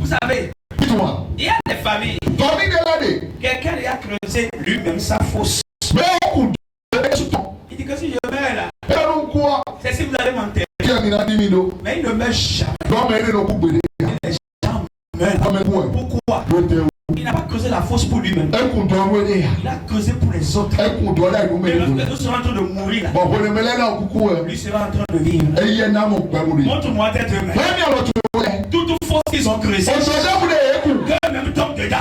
Vous savez, il y a des familles. Quelqu'un a creusé lui-même sa fosse. Il dit que si je meurs là, c'est si vous allez m'enterrer. Mais il ne meurt jamais. Les gens meurent. Pourquoi? Il n'a pas creusé la fosse pour lui-même. Il a creusé pour les autres. Et lorsque nous serons en train de mourir là, lui sera en train de vivre. Montre-moi tête de main. Toute fosse qu'ils ont creusée, qu'eux-mêmes tombent dedans.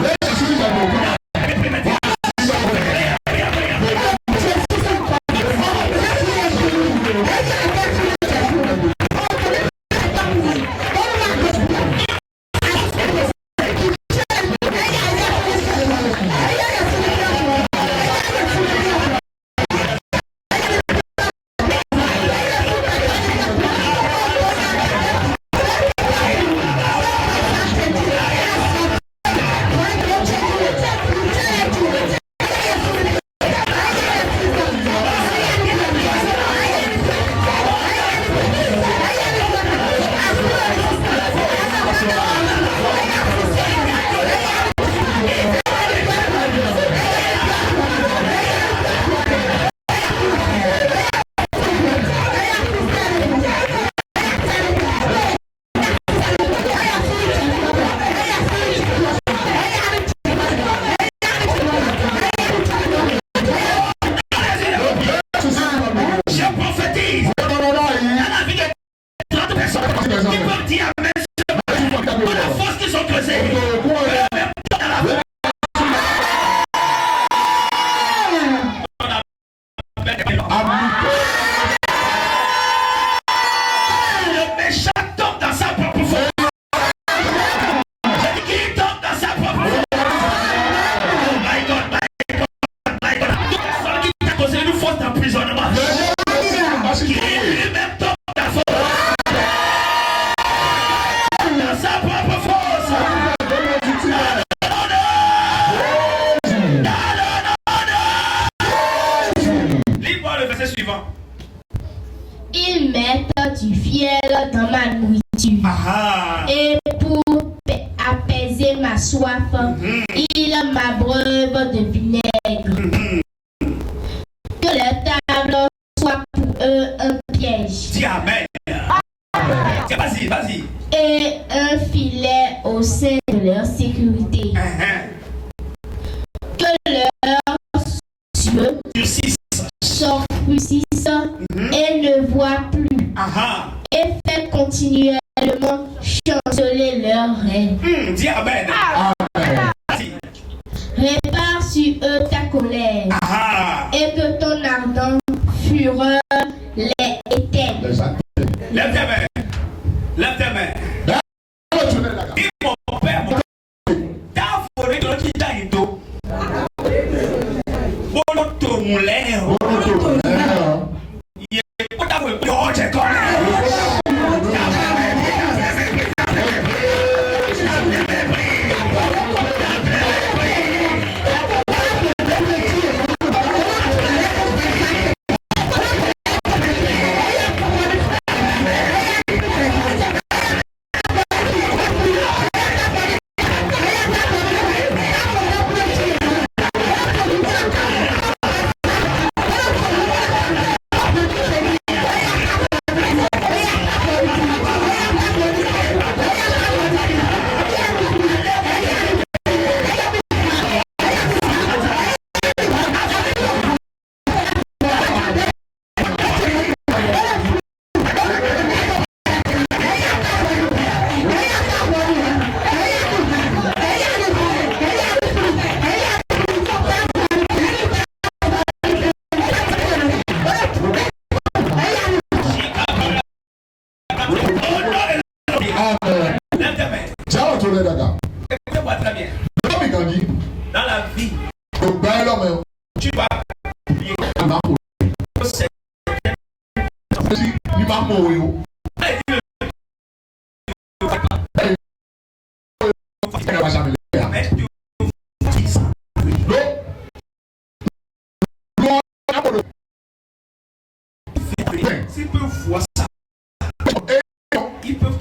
Le méchant tombe dans sa propre force. Je dis qu'il tombe dans sa propre force. Oh my God, my God, my God. Celui qui t'a causé une force d'emprisonnement. Qui lui-même tombe dans sa propre force. Lis-moi le verset suivant. Ils mettent du fiel dans ma nourriture. Et pour apaiser ma soif, ils m'abreuvent de vinaigre. Que leur table soit pour eux un piège. Dis Amen. Vas-y, vas-y. Et un filet au sein de leur sécurité. Que leurs yeux s'enfouissent et ne voient plus. Et fait continuellement chanceler leurs rêves. Dis Amen. Répare sur eux ta colère. Et que ton ardent fureur les éteigne. Lève tes mains. Lève tes mains. Dis mon père, mon père. Forêt de l'autre taïto. Bonoto moulin. Il est pas d'avoir plus haut de colère. Écoutez-moi très bien. Dans la vie, tu vas oublier. S'ils peuvent voir ça, ils peuvent.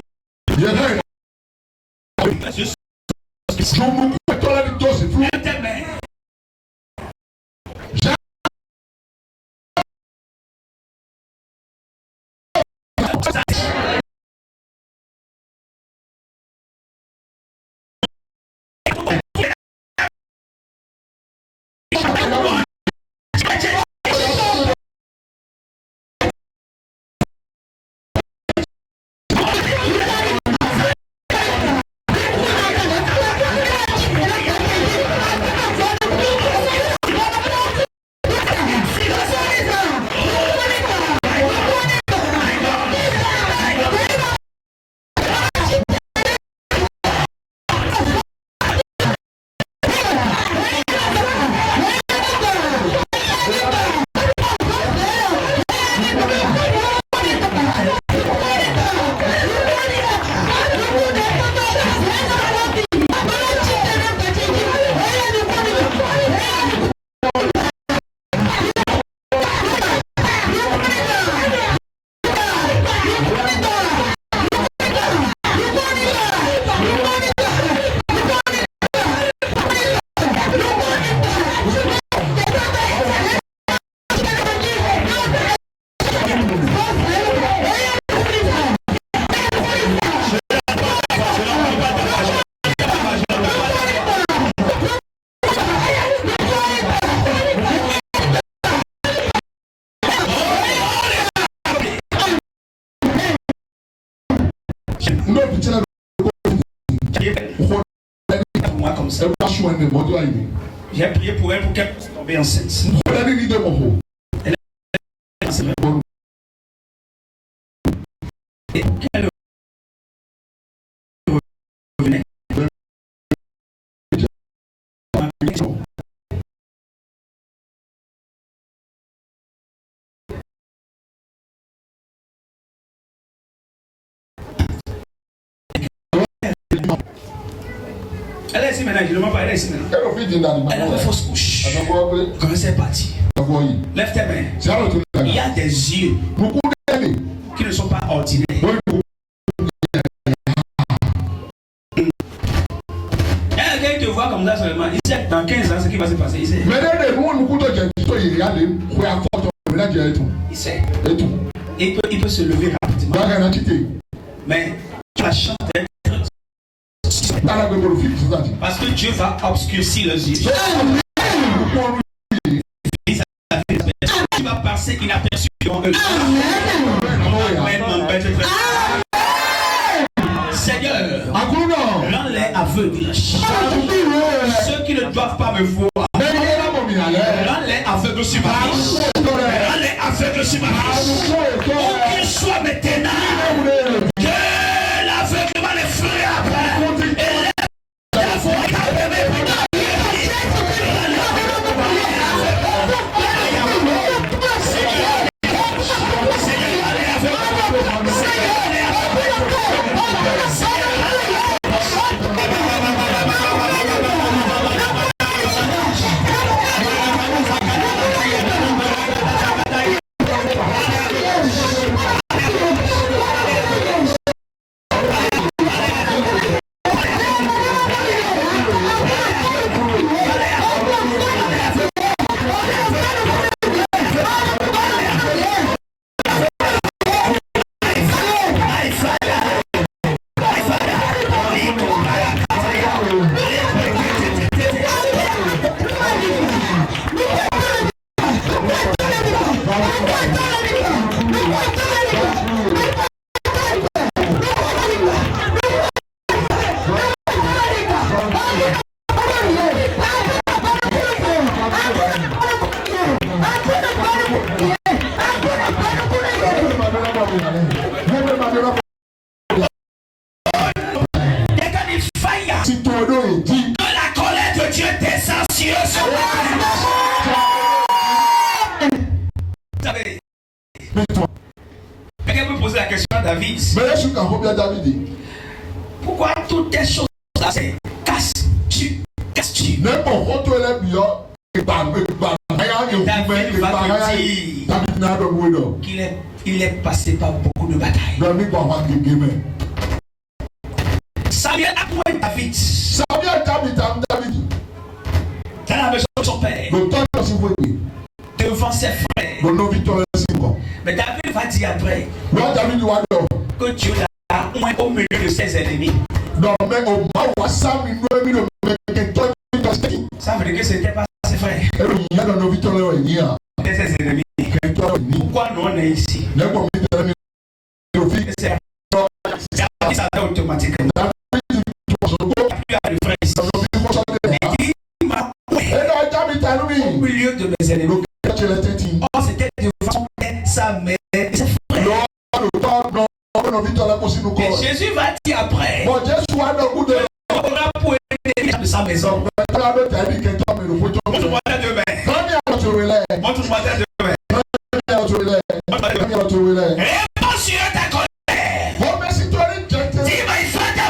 Moi comme ça. J'ai prié pour elle pour qu'elle puisse tomber enceinte. c'est vrai. Et elle revenait. Elle est ici maintenant, je ne demande pas, elle est ici maintenant. Elle a fait fausse couche. Comment c'est parti? Lève tes mains. Il y a des yeux qui ne sont pas ordinaires. Quelqu'un te voit comme ça seulement. Il sait dans 15 ans ce qui va se passer. Il sait. Il sait. Il peut se lever rapidement. Mais tu as chanté. Parce que Dieu va obscurcir les yeux. Tu vas passer inaperçu devant eux. Seigneur, rends-les aveugles. Ceux qui ne doivent pas me voir, rends-les aveugles sur ma vie. Rends-les aveugles sur ma vie. Où qu'ils soient maintenant, que l'aveuglement les ferait après. La colère de Dieu descend sur eux. Vous savez, quelqu'un peut poser la question à David. Pourquoi toutes tes choses là, c'est casses-tu? David va te dire qu'il est passé par beaucoup de batailles. Samuel a trouvé David. Dans la maison de son père. Devant ses frères. Mais David va dire après que Dieu l'a au moins au milieu de ses ennemis. Ça veut dire que ce n'était pas ses frères. C'était ses ennemis. Pourquoi nous on est ici? C'est automatiquement. Au milieu de mes ennemis. Oh, c'était devant sa mère et ses frères. Et Jésus va dire après. On aura pour aider de sa maison. Montre-moi tes deux mains. Montre-moi tes deux mains. Réponds sur ta colère. Dis my father.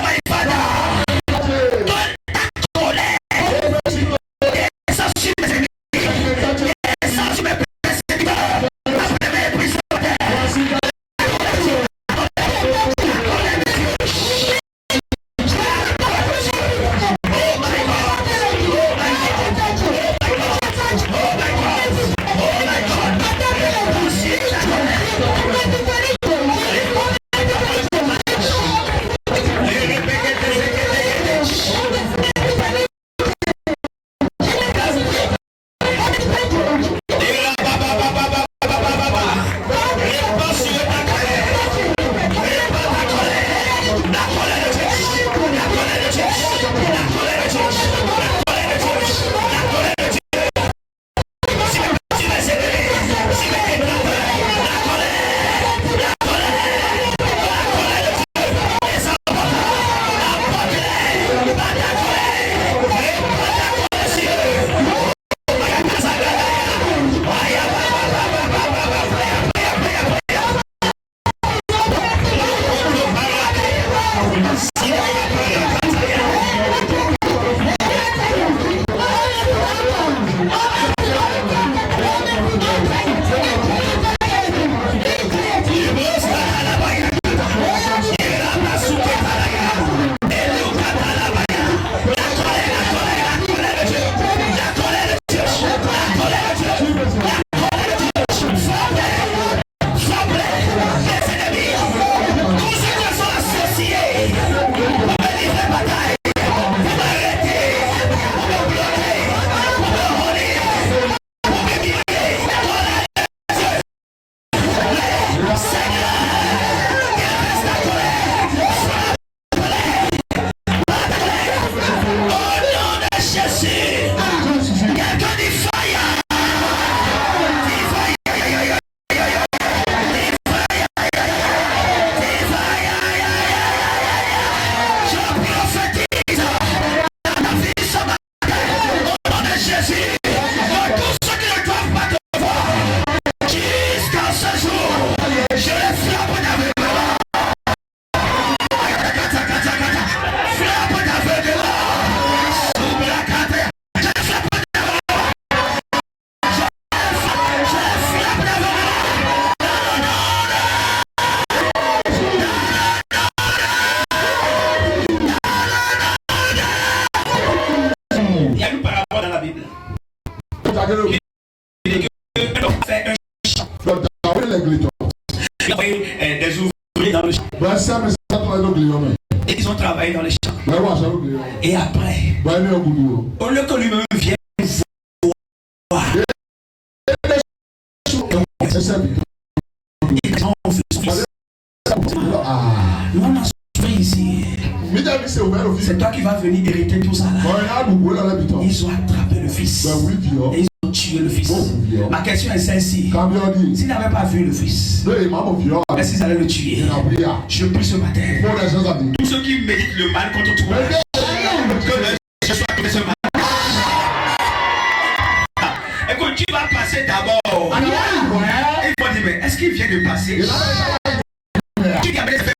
fait un champ. Il a envoyé des ouvriers dans le champ. Et ils ont travaillé dans le champ. Et après, au lieu que lui-même vienne voir, nous on a souffert ici. C'est toi qui vas venir hériter tout ça là. Ils ont attrapé le fils. Et ils ont tué le fils. Ma question est celle-ci. S'ils n'avaient pas vu le fils, est-ce qu'ils allaient le tuer? Je prie ce matin. Tous ceux qui méditent le mal contre toi, que je sois contre ce mal. Écoute, tu vas passer d'abord. Il faut dire, mais est-ce qu'il vient de passer? Tu gardes les faits.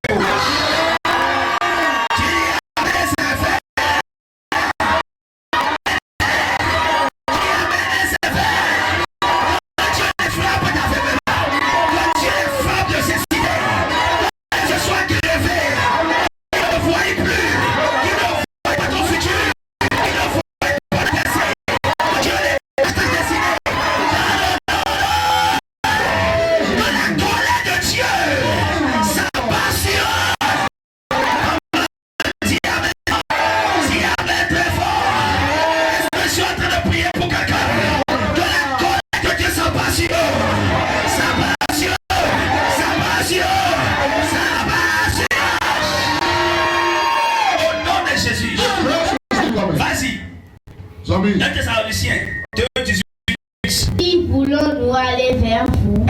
Si voulons-nous aller vers vous,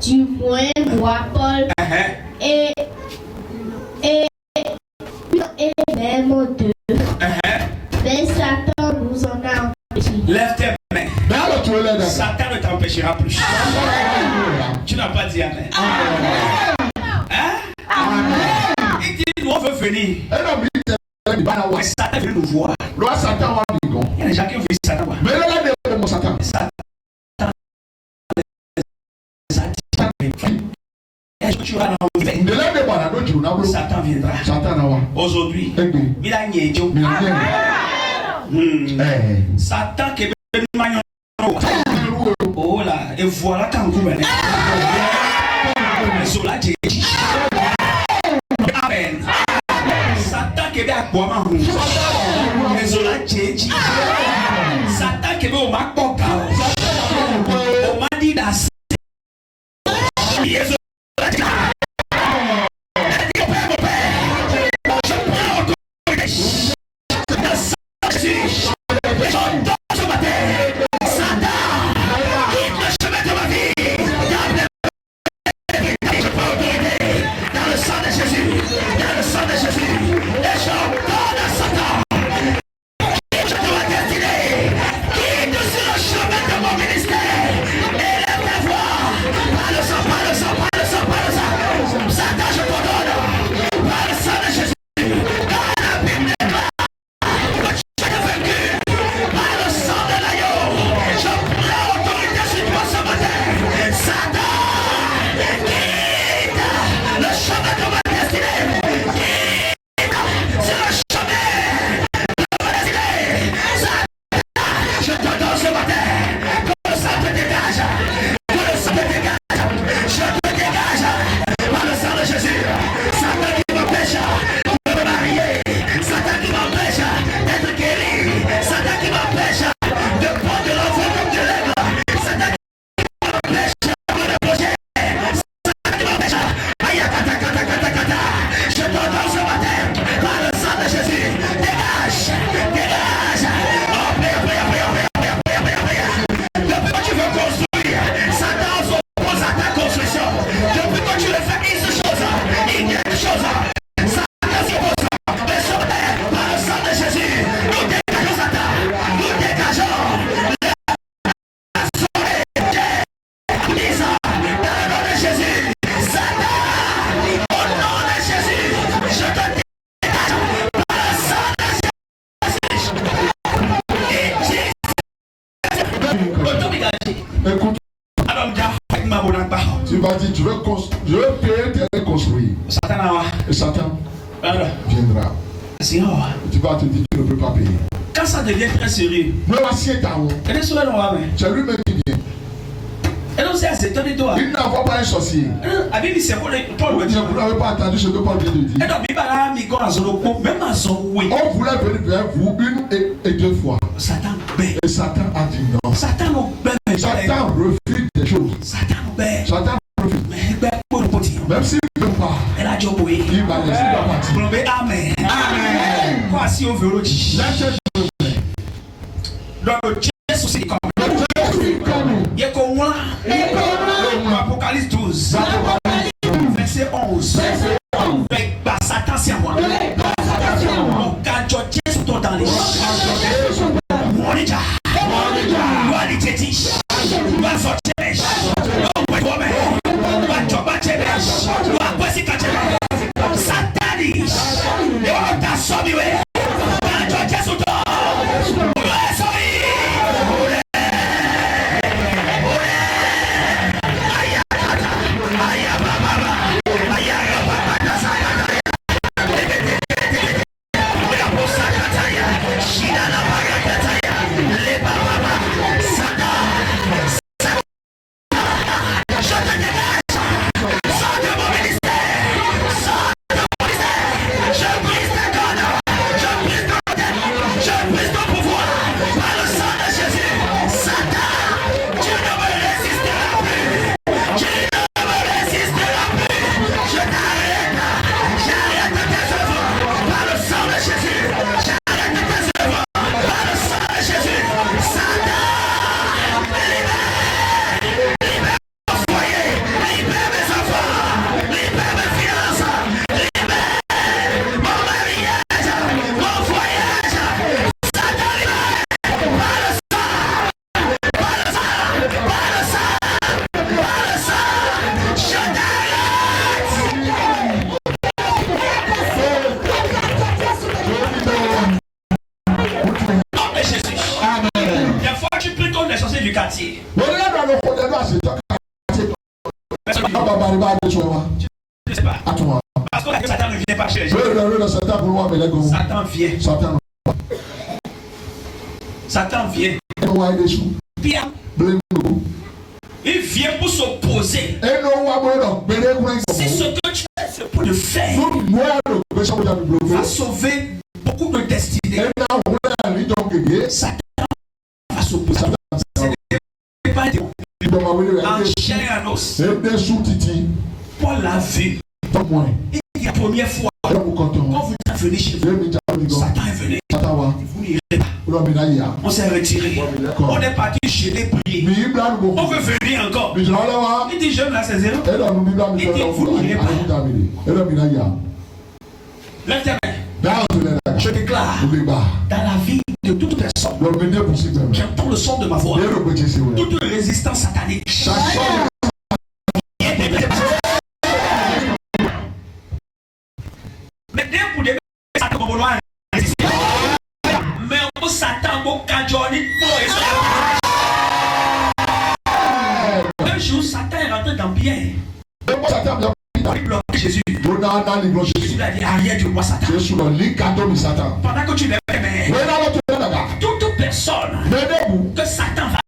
du moins moi, Paul, et même deux, mais Satan nous en a empêché. Lève tes mains. Satan ne t'empêchera plus. Tu n'as pas dit amen. Il dit, nous on veut venir. Mais Satan veut nous voir. Il y a des gens qui ont vu Satan. Satan viendra. Aujourd'hui, il a nié. Satan qui est venu. Oh là, et voilà quand vous venez. Amen. Satan qui est à quoi maman? Satan qui est au Macbook. Au Madidas. Tu vas dire, je vais payer tes construire. Et Satan viendra. Tu vas te dire, tu ne peux pas payer. Quand ça devient très sérieux, et les souverains l'ont amené. Et donc c'est assez étonné toi. Il n'envoie pas un sorcier. Abibi c'est pour les Paul. Vous n'avez pas entendu ce que Paul vient de dire. Et donc Bibala mi kon azolo même à son oui. On voulait venir vers vous une et deux fois. Satan bé. Et Satan a dit non. Satan non bé. Satan refuse des choses. Satan bé. Satan refuse. Mais bé pour le petit. Même s'il ne veut pas. Elle a dit oui. Il va laisser la partie. Amen. Amen. Quoi si on veut le dire. Dans le Jésus aussi comme. Il y a comme moi. Apocalypse 12. Verset 11. Satan c'est à moi. Quand Jésus est dans les Monija. Satan vient. Bien. Il vient pour s'opposer. Si ce que tu fais pour le faire va sauver beaucoup de destinées. Satan va s'opposer. C'est pas en chair et en os. Paul l'a vu. Et la première fois, quand vous êtes venu chez vous, Satan est venu. Vous n'irez pas. On s'est retiré. On est parti chez les prier. On veut venir encore. Il dit, je me la saisir. Il dit, vous n'irez pas. Lève tes mains. Je déclare dans la vie de toute personne qui entend le son de ma voix, toute résistance satanique. Mais dès pour des mais on s'attend au cajoli. Un jour, Satan est rentré dans bien. Il bloque Jésus. Jésus a dit arrière de moi, Satan. Pendant que tu lèves les mains, toute personne que Satan va.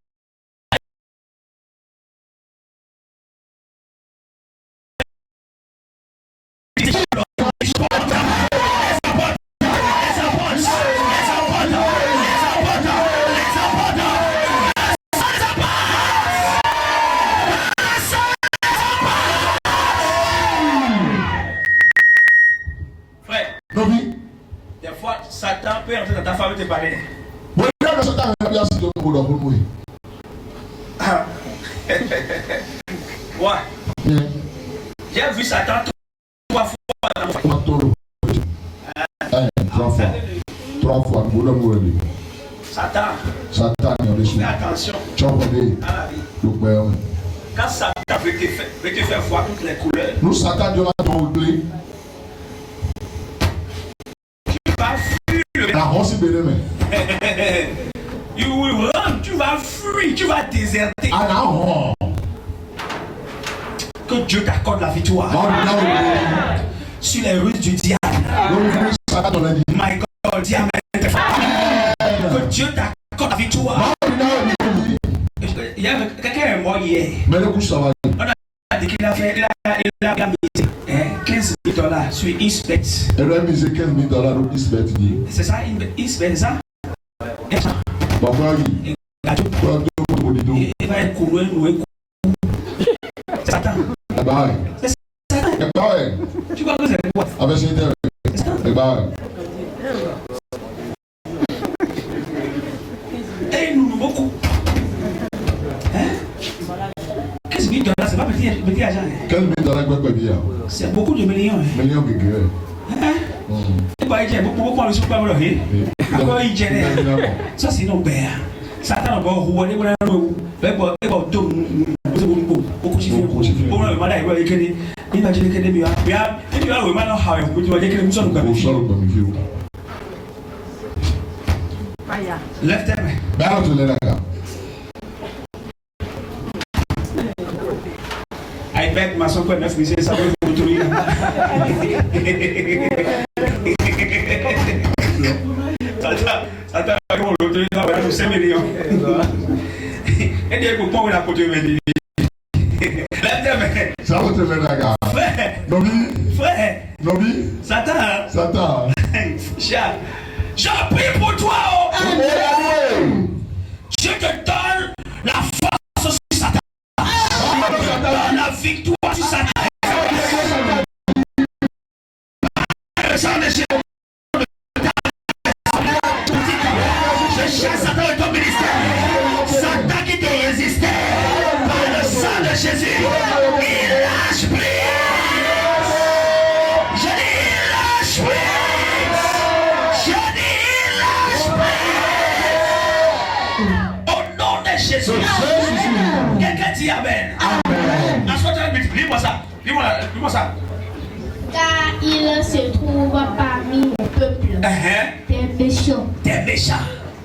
Des fois, Satan peut entrer dans ta famille te parler. Ouais. J'ai vu Satan 3 fois dans ma famille. 3 fois. Satan. Fais attention à la vie. Quand Satan veut te faire voir toutes les couleurs, nous Satan de la dongle. You will run, tu vas fuir, tu vas déserter. Que Dieu t'accorde la victoire sur les ruses du diable. My God, dis amen. Mais le coup, ça va. On a dit qu'il a fait, il a misé $15,000 sur Isbet. Elle a misé $15,000 au Isbet. C'est ça, Isbet, ça? Bah, moi, oui. Il va être couru, c'est Satan. Bah, c'est Satan. Bah, Tu vois que c'est quoi? Ah, ben, c'est intéressant. Bah, et nous, beaucoup. Hein? $15,000, c'est pas petit argent. $15,000, quoi, bien. C'est beaucoup de millions. Millions de gueules. Hein? Et bah, il y a beaucoup de choses pas vrai. Encore, il y a ça, c'est nos pères. Satan a beau rouler, on a beaucoup de malades, il va dire que les miens, il y a le malin, il va dire que nous sommes comme lève tes mains. Ben, tu l'es là. I beg ma son quoi 9 musées, ça veut vous trouver. Ça t'a on le trouve dans 5 millions. Et dire que pour la côté me dit. Lève tes mains. Ça va te mettre là. Frère. Nobi. Frère. Nobi. Satan. Satan. Chat. Je prie pour toi. Amen. Je te donne la force sur Satan. Donne la victoire sur Satan. Le sang de Jésus. Je chasse Satan de ton ministère. Satan qui te résistait. Par le sang de Jésus. Il lâche prise. Je dis il lâche prise. Je dis il lâche prise. Au nom de Jésus. Quelqu'un dit Amen. Amen. Lis-moi ça. Lis-moi ça. Car il se trouve parmi mon peuple des méchants.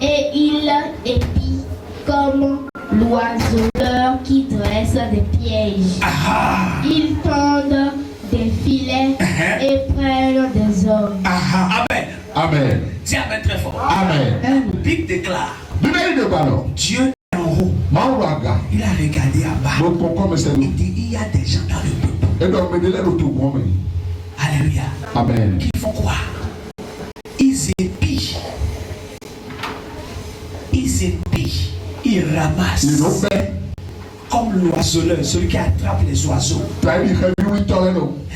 Et il épie comme l'oiseleur qui dresse des pièges. Ils tendent des filets et prennent des hommes. Amen. Amen. Dis Amen très fort. Amen. Bible déclare. Dieu est en haut. Il a regardé en bas. Il dit il y a des gens dans le peuple. Alléluia. Amen. Qui font quoi? Ils épient. Ils ramassent. Comme l'oiseleur, celui qui attrape les oiseaux.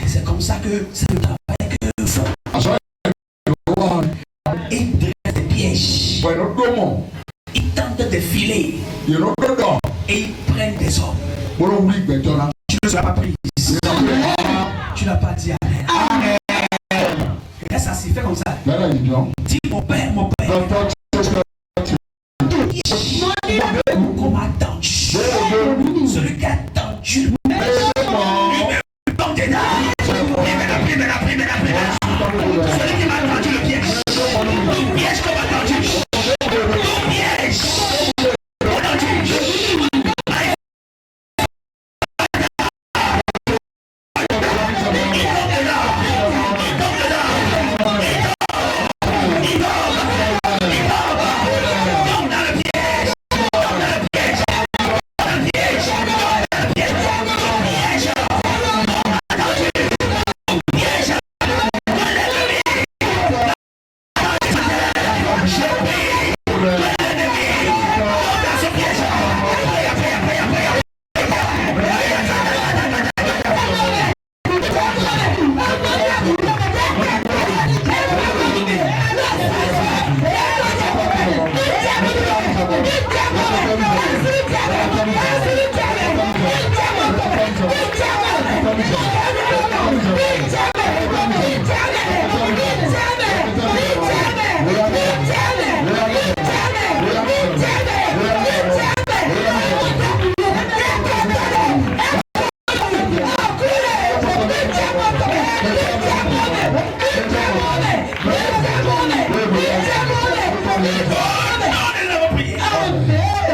C'est comme ça que c'est le travail que font. Ils dressent des pièges. Ils tentent de filer. Et ils prennent des hommes. Tu ne l'as pas pris. Tu n'as pas dit Amen. Amen. Et ça s'est fait comme ça. Dis mon père, mon père. Qu'on m'a attendu. Celui qui a attendu. Lui-même tombe dedans. Il m'a pris. Celui qui m'a attendu le piège. Le piège qu'on m'a attendu. Le piège.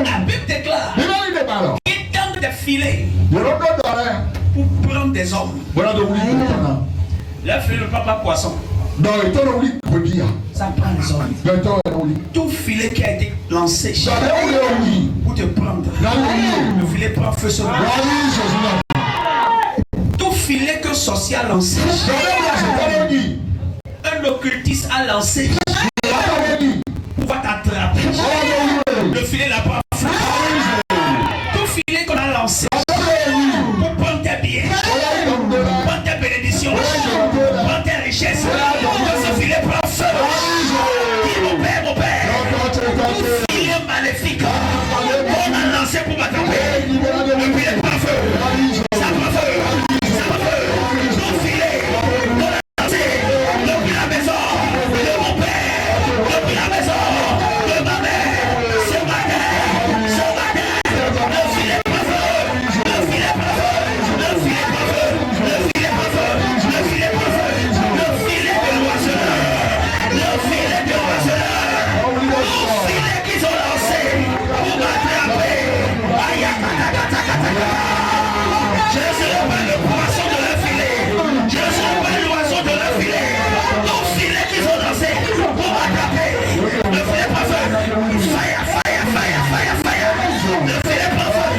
La Bible déclare qu'il tente de filer pour prendre des hommes. Leur filet ne prend pas poisson. Ça prend les hommes. Tout filet qui a été lancé pour te prendre. Le filet prend feu sur moi. Tout filet qu'un sorcier a lancé, un occultiste a lancé, on va t'attraper. Le filet n'a pas feu. Tout filet qu'on a lancé pour prendre tes biens, prendre tes bénédictions, prendre tes richesses, que ce filet prend feu. Dis mon père, tout filet maléfique qu'on a lancé pour m'attraper, le filet prend feu. Ça prend feu. Ça prend feu. Tout filet qu'on a lancé depuis la maison de mon père, depuis la maison de ma mère, ce matin, le filet prend feu. Le filet prend feu. Le filet prend feu. Le filet prend feu. Le filet prend feu. Le filet de l'oiseleur. Le filet de l'oiseleur. Le filet qu'ils ont lancé pour m'attraper. Aïe, je ne serai pas le poisson de leur filet. Je ne serai pas l'oiseau de leur filet. Au filet qu'ils ont lancé pour m'attraper. Le filet prend feu. Fire, fire, fire, fire, fire. Le filet prend feu.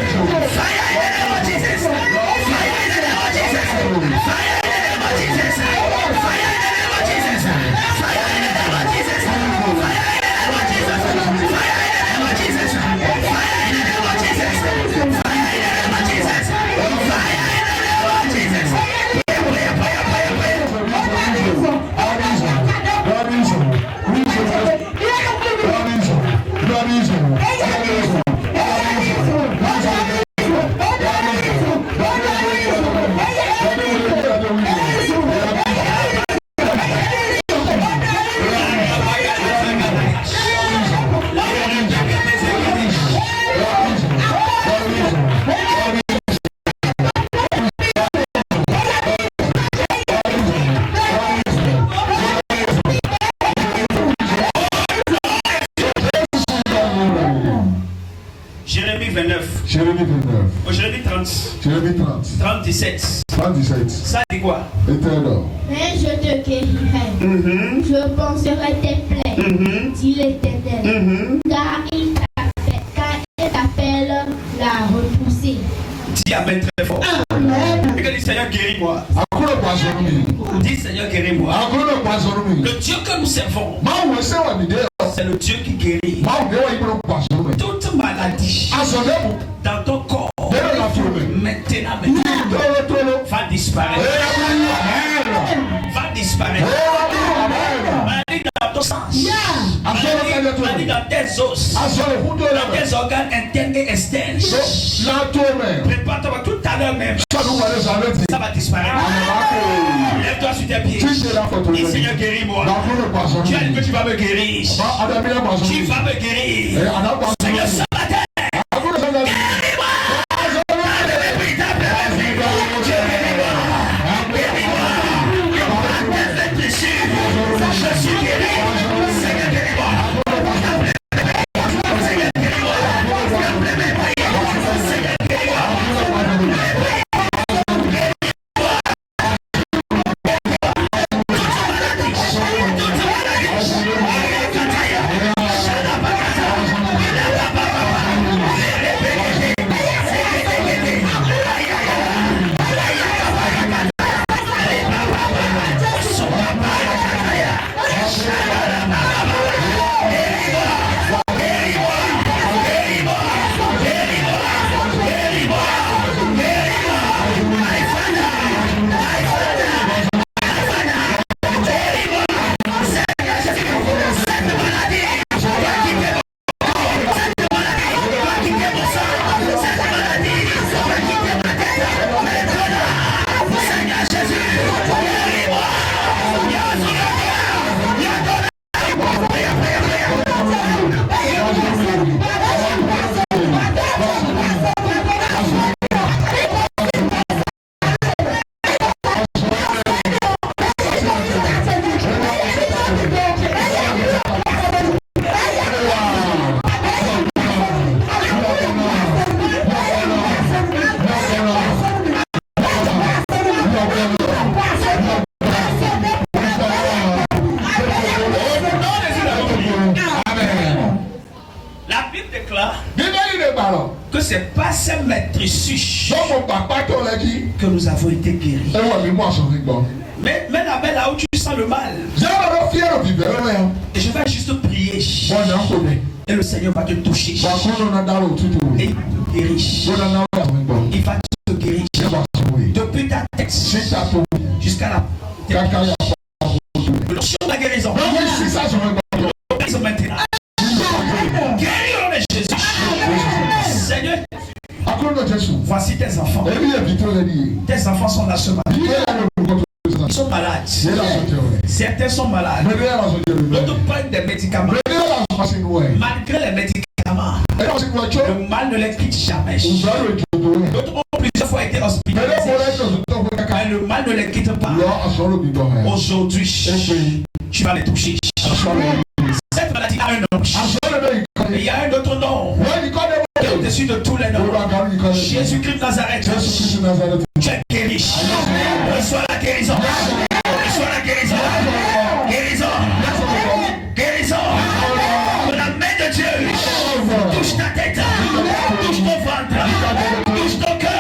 Fire in the name of Jesus. Fire in the name of Jesus. Fire in the name of Jesus. Fire in the name of Jesus. Fire in the name of Jesus. Fire in the name of Jesus. Fire in the name of Jesus. Fire in the name of Jesus. Fire in the name of Jesus. Fire in the name of Jesus. Jérémie 29. Jérémie 30. Jérémie 30. 37. 37. Ça dit quoi? Éternel. Mais je te guérirai. Je penserai tes plaies, dit l'Éternel. Car il t'appelle la repoussée. Dis Amen très fort. Et que dit Seigneur guéris-moi. Dis Seigneur guéris-moi. Le Dieu que nous servons, c'est le Dieu qui guérit. Toute maladie dans ton corps maintenant va disparaître. Va disparaître. Maladie dans ton sang. Maladie dans tes os. Dans tes organes internes et externes. Prépare-toi tout à l'heure même. Ça va disparaître. Lève-toi sur tes pieds. Dis Seigneur guéris-moi. Tu as dit que tu vas me guérir. Tu vas me guérir. Seigneur ce matin. Guéris-moi. Je suis guéri. Seigneur guéris-moi. Seigneur guéris-moi. Seigneur guéris-moi. reçu que nous avons été guéris. Mais là-bas, là où tu sens le mal, et je vais juste prier. Et le Seigneur va te toucher. Et il te guérit. Il va te guérir. Depuis ta tête jusqu'à la tête. L'onction de la guérison. Guérison maintenant. Guéris au nom de Jésus. Seigneur, voici tes enfants. Tes enfants sont là ce matin. Ils sont malades. Certains sont malades. D'autres prennent des médicaments. Malgré les médicaments, le mal ne les quitte jamais. D'autres ont plusieurs fois été hospitalisés. Mais le mal ne les quitte pas. Aujourd'hui, tu vas les toucher. Cette maladie a un nom. Et il y a un autre nom qui est au-dessus de tous les noms. Jésus-Christ de Nazareth. Tu es guéri. Reçois la guérison. Reçois la guérison. Guérison. Guérison. La main de Dieu touche ta tête. Touche ton ventre. Touche ton cœur.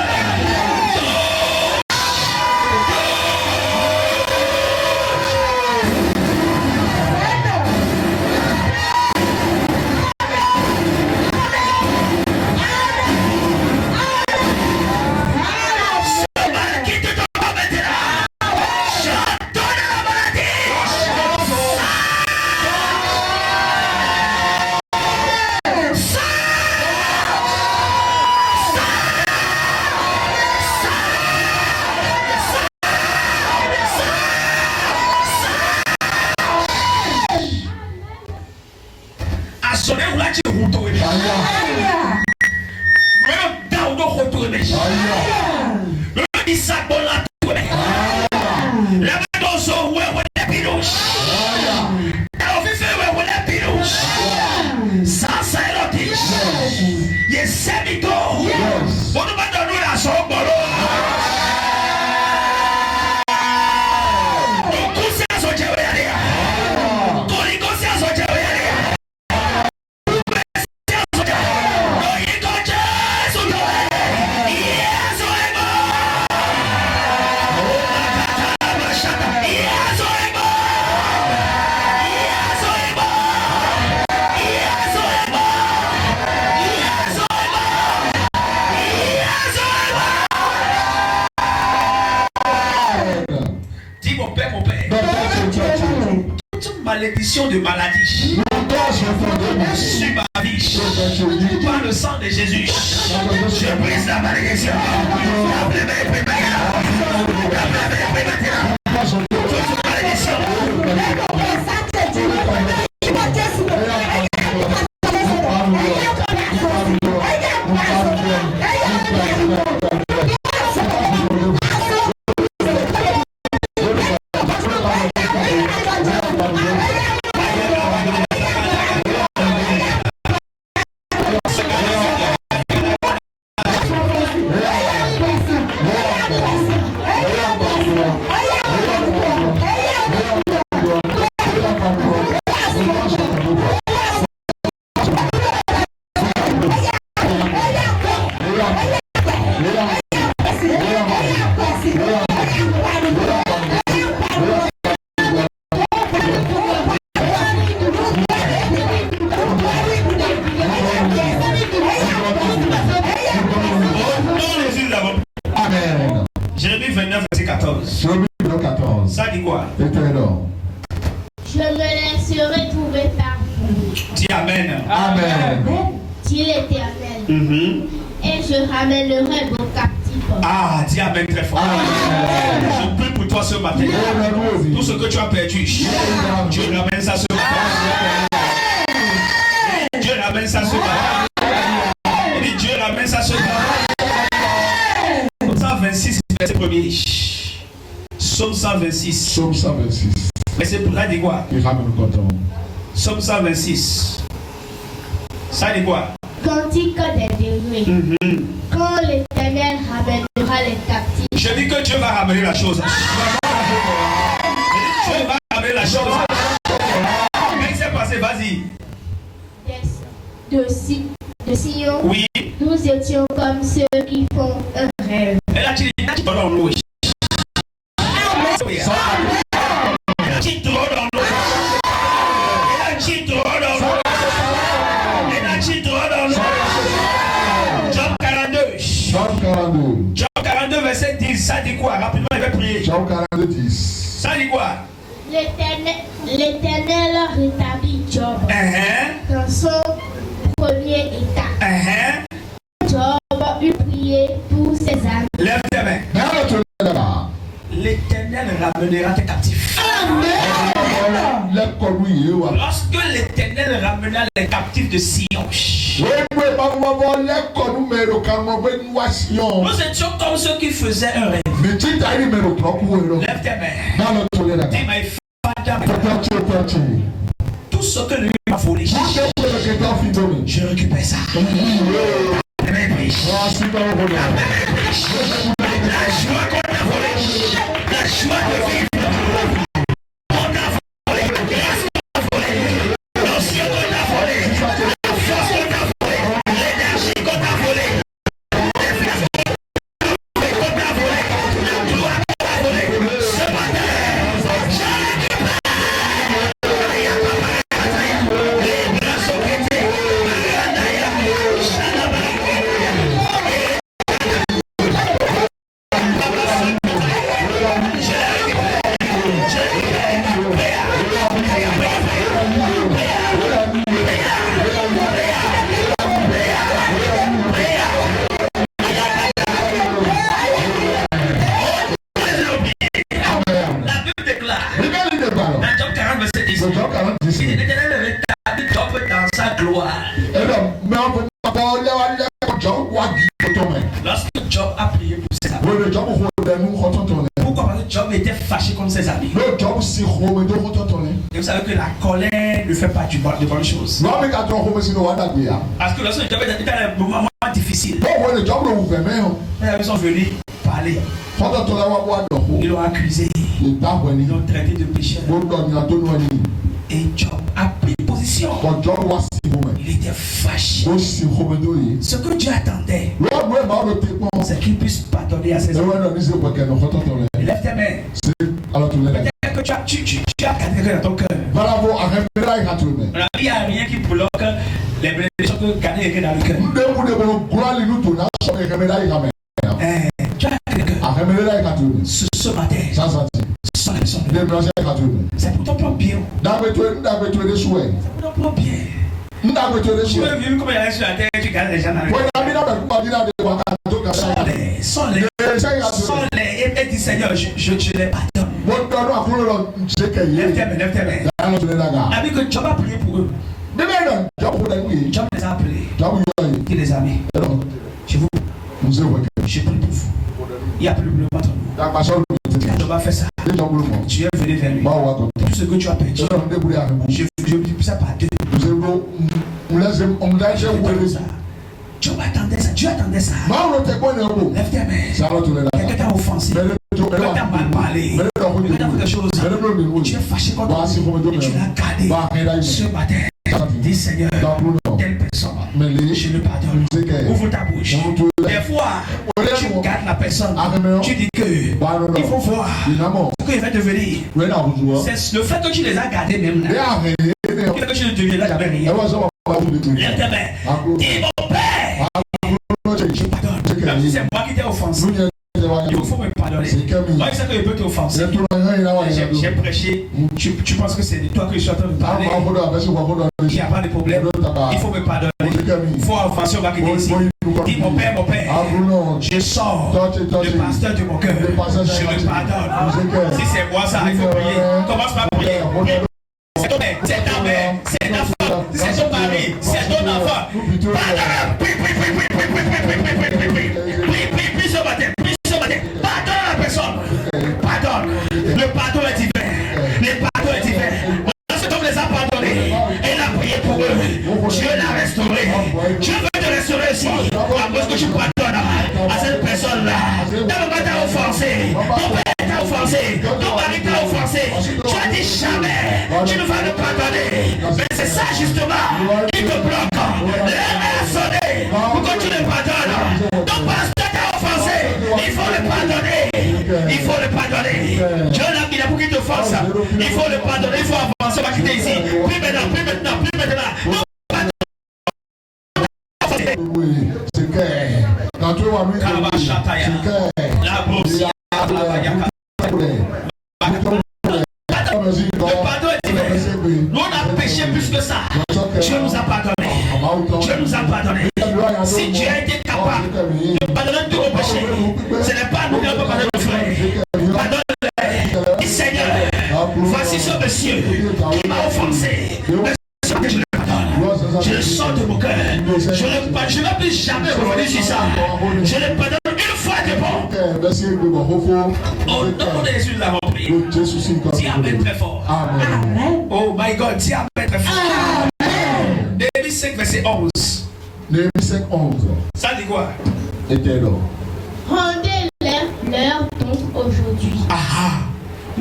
Malédiction de maladie sur ma vie par le sang de Jésus, je brise la malédiction. Jérémie 29, verset 14. Ça dit quoi? Je me laisserai trouver par vous. Dis Amen. Amen. Dit l'Éternel. Et je ramènerai vos captifs. Ah, dis Amen très fort. Amen. Je prie pour toi ce matin. Tout ce que tu as perdu, Dieu ramène ça ce matin. Dieu ramène ça ce matin. Dieu ramène ça ce matin. 126, verset 1er. Psaume 126. Psaume 126. Mais c'est pour là, dit quoi? Il ramène le coton. Psaume 126. Ça dit quoi? Cantique des délivrés. Quand l'Éternel ramènera les captifs. Je dis que Dieu va ramener la chose. Dieu va ramener la chose. Qu'est-ce qui s'est passé? Vas-y. De Sion. Oui. Tous Nous étions comme ceux qui font un rêve. Job 42, verset 10, ça dit quoi? Rapidement, il va prier. Job 42, 10. Ça dit quoi? L'Éternel rétablit Job dans son premier état. Job eut prié pour ses amis. Lève tes mains. L'Éternel ramènera tes captifs. Lorsque l'Éternel ramena les captifs de Sion, nous étions comme ceux qui faisaient un rêve. Lève tes mains. Dis, my Father, tout ce que lui m'a volé, je récupère ça. La joie qu'on a volée, la joie de vivre. Lorsque Job a prié pour ses amis. Pourquoi? Parce que Job était fâché contre ses amis. Et vous savez que la colère ne fait pas de bonnes choses. Parce que lorsque Job était dans un moment difficile, ils sont venus parler. Ils l'ont accusé. Ils l'ont traité de pécheur. Et Job a pris position. Il était fâché. Ce que Dieu attendait, c'est qu'il puisse pardonner à ses amis. Lève tes mains. Peut-être que tu as gardé dans ton cœur. Il n'y a rien qui bloque les bénédictions que gardez dans le cœur. Tu as gardé le cœur. Ce matin, c'est pour ton propre bien. C'est pour ton propre bien. Tu veux vivre comme il y a sur la terre, tu gardes les gens dans le cœur. Sors-les et dis Seigneur, je les pardonne. Lève tes mains. Avec que Job a prié pour eux. Job les a appelés. Il les a mis. Je prie pour vous. Il n'y a plus de entre nous. Job a fait ça. Tu es venu vers lui. Tout ce que tu as perdu, je dis ça par deux. Job attendait ça. Dieu attendait ça. Lève tes mains. Quelqu'un t'a offensé. Quelqu'un t'a mal parlé. Quelqu'un t'a fait quelque chose. Tu es fâché contre lui. Et tu l'as gardé. Ce matin, dis Seigneur, telle personne, je le pardonne. Ouvre ta bouche. Des fois, tu gardes la personne. Tu dis que il faut voir ce qu'il va devenir. C'est le fait que tu les as gardés même là. Le fait que tu ne deviendras jamais rien. Lève tes mains. Dis mon Père, je pardonne. Même si c'est moi qui t'ai offensé, il faut me pardonner. Moi, je sais que je peux t'offenser. J'ai prêché. Tu penses que c'est de toi que je suis en train de parler. Il n'y a pas de problème. Il faut me pardonner. Il faut offenser, on va quitter ici. Dis mon Père, je sors le pasteur de mon cœur. Je me pardonne. Si c'est moi ça, il faut prier. Commence par prier. C'est ton mère, c'est ta mère, c'est ta femme, c'est ton mari, c'est ton enfant. Prie ce matin, pardonne la personne. Pardonne. Le pardon est divin. Le pardon est divin. Lorsque tu les as pardonnés, elle a prié pour eux. Dieu l'a restauré. Dieu veut te restaurer aussi. À cause que tu pardonnes à cette personne-là. Ta maman t'a offensé. Ton père t'a offensé. Ton mari t'a offensé. Tu as dit jamais. Tu ne vas le pardonner. Mais c'est ça justement qui te bloque. L'heure est sonnée pour que tu ne pardonnes. pardonner. Dieu il a pour qu'il te fasse. Il faut le pardonner, il faut avancer, on va quitter ici. Plus maintenant, plus maintenant, plus maintenant. C'est clair. Quand tu vois lui, c'est clair. La bourse. Le pardon est divers. Nous on a péché plus que ça. Dieu nous a pardonné. Dieu nous a pardonné. Si Dieu a été capable de pardonner tous nos péchés, ce n'est pas nous qui avons pardonné nos frères. Pardonne-les. Seigneur, voici ce monsieur qui m'a offensé. Que je le pardonne. Je le sors de mon cœur. Je ne peux jamais revenir sur ça. Je le pardonne une fois de bon. Au nom de Jésus, nous avons prié. Dis Amen très fort. Amen. Oh my God, dis Amen très fort. Amen. Néhémie 5, verset 11. Néhémie 5, 11. Ça dit quoi? Éternel. Rendez-leur leur don aujourd'hui.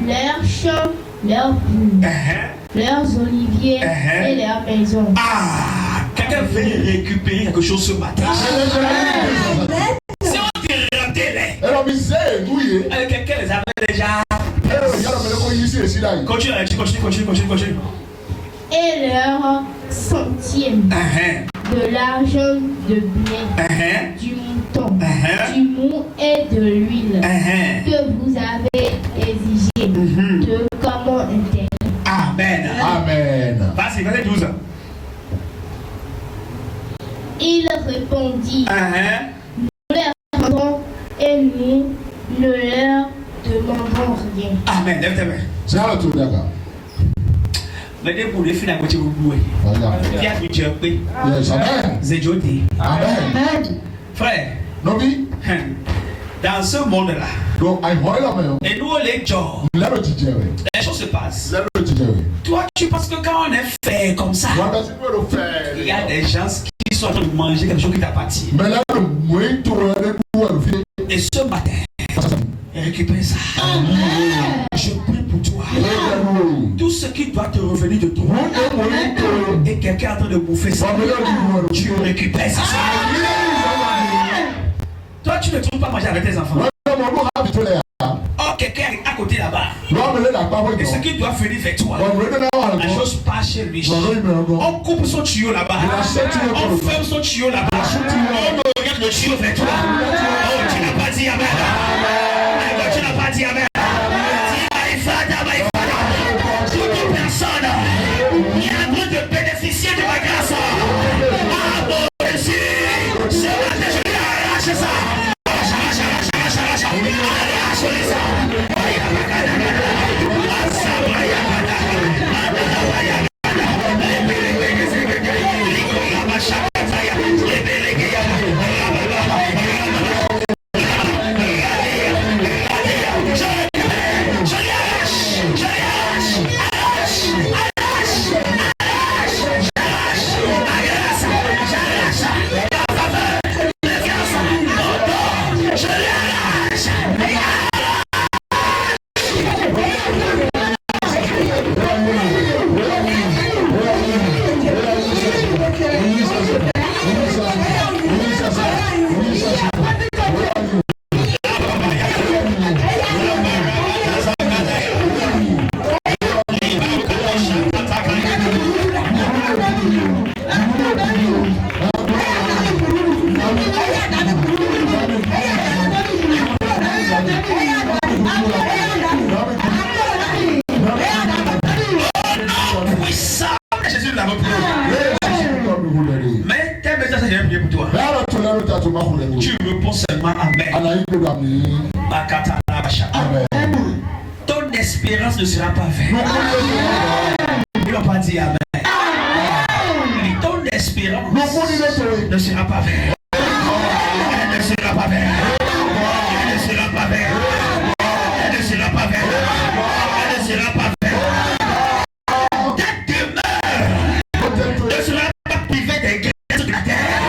Leurs champs, leurs vignes, leurs oliviers et leurs maisons. Quelqu'un veut récupérer quelque chose ce matin. Si on dit rendez-les, quelqu'un les avait déjà. Continue. Et leur centième de l'argent, de blé, du mouton, du mou et de l'huile que vous avez exigé de comment intérêt. Amen. Amen. Vas-y, verset 12. Il répondit, nous leur rendons et nous ne leur demandons rien. Amen. Lève tes mains. C'est à tout d'accord. Mais dès pour les filles à côté, vous louez. Viens du Dieu. Amen. C'est Jody. Amen. Frère. Nobi. Dans ce monde-là. Et nous, les gens. Les choses se passent. Toi, tu penses que quand on est fait comme ça, il y a des gens qui sont en train de manger quelque chose qui t'appartient. Et ce matin, récupère ça. Je prie pour toi. Tout ce qui doit te revenir de toi. Et quelqu'un est en train de bouffer ça. Tu récupères ça. Toi, tu ne trouves pas manger avec tes enfants. Oh, quelqu'un est à côté là-bas. Et ce qui doit venir vers toi, la chose passe chez lui. On coupe son tuyau là-bas. On ferme son tuyau là-bas. On regarde le tuyau vers toi. Oh, tu n'as pas dit Amen. Tu n'as pas dit Amen. Dis my Father. Toute personne qui a le droit de bénéficier de ma grâce. Ah, mon Jésus. Ce matin, je vais arracher ça. Tu réponds seulement Amen. Ton espérance ne sera pas vaine. Il n'a pas dit Amen. Ton espérance ne sera pas vaine. Elle ne sera pas vaine. Elle ne sera pas vaine. Elle ne sera pas vaine. Elle ne sera pas vaine. Ta demeure ne sera pas privée des grâces de la terre.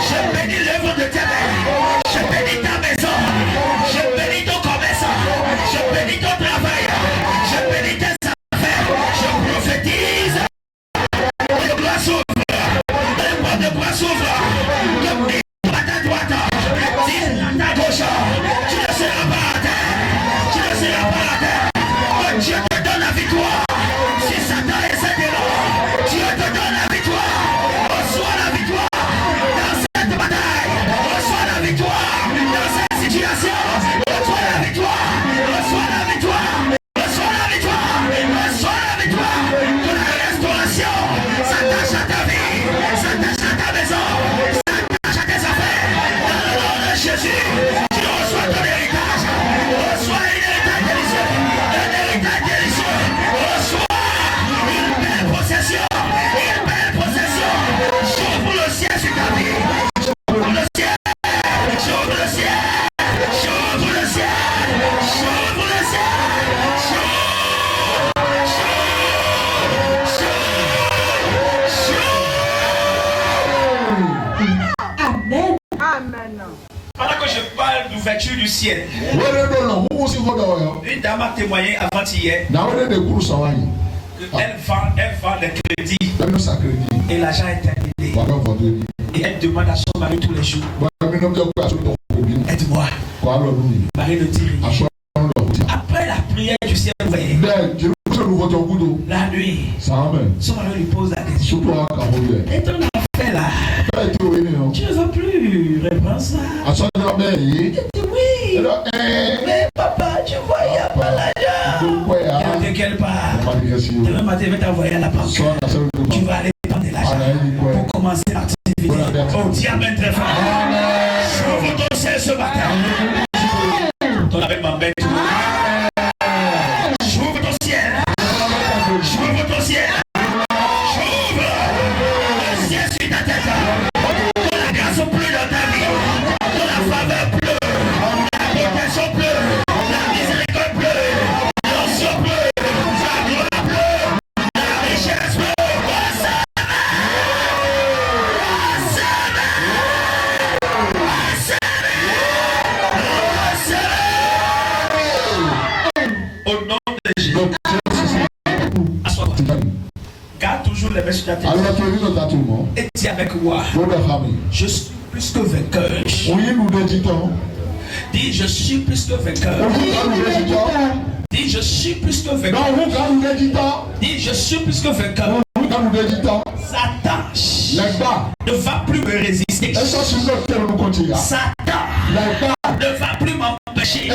Je bénis l'œuvre de tes mains. Je bénis Dieu te donne la victoire. Si Satan essaie de l'eau, Dieu te donne la victoire. Reçois la victoire dans cette bataille. Reçois la victoire dans cette situation. Reçois la victoire. Reçois la victoire. Reçois la victoire. Reçois la victoire. Pour la restauration. S'attache à ta vie. S'attache à ta maison. S'attache à tes affaires. Dans le nom de Jésus. Tu reçois ton héritage. Reçois un héritage délicieux. Un héritage délicieux. Reçois une belle possession. Une belle possession. J'ouvre le ciel sur ta vie. J'ouvre le ciel. J'ouvre le ciel. J'ouvre le ciel. J'ouvre le ciel. Amen. Amen. Pendant que je parle d'ouverture du ciel, une dame a témoigné avant-hier qu'elle vend des crédits et l'argent est terminé. Et elle demande à son mari tous les jours, aide-moi. Marie ne dit rien. Après la prière du ciel ouvert, la nuit, son mari lui pose la question. Et ton affaire là, tu ne veux plus répondre ça? Il dit oui. Mais papa, tu vois, il n'y a pas l'argent. De quelle part? Demain matin, il va t'envoyer à la banque. Tu vas aller prendre l'argent pour commencer l'activité. Oh, dis amen très fort. J'ouvre ton ciel ce matin. Ton appel m'embête. J'ouvre ton ciel. J'ouvre ton ciel. J'ouvre le ciel sur ta tête. Que la grâce pleut dans ta vie. Que la faveur pleut. La protection pleut. La miséricorde pleut. L'onction pleut. La gloire pleut. La richesse pleut. Au nom de Jésus. Assois-toi. Garde toujours les mains sur ta tête. Et dis avec moi. Je suis plus que vainqueur. Dis je suis plus que vainqueur. Dis je suis plus que vainqueur. Dis je suis plus que vainqueur. Satan ne va plus me résister. Satan ne va plus m'empêcher de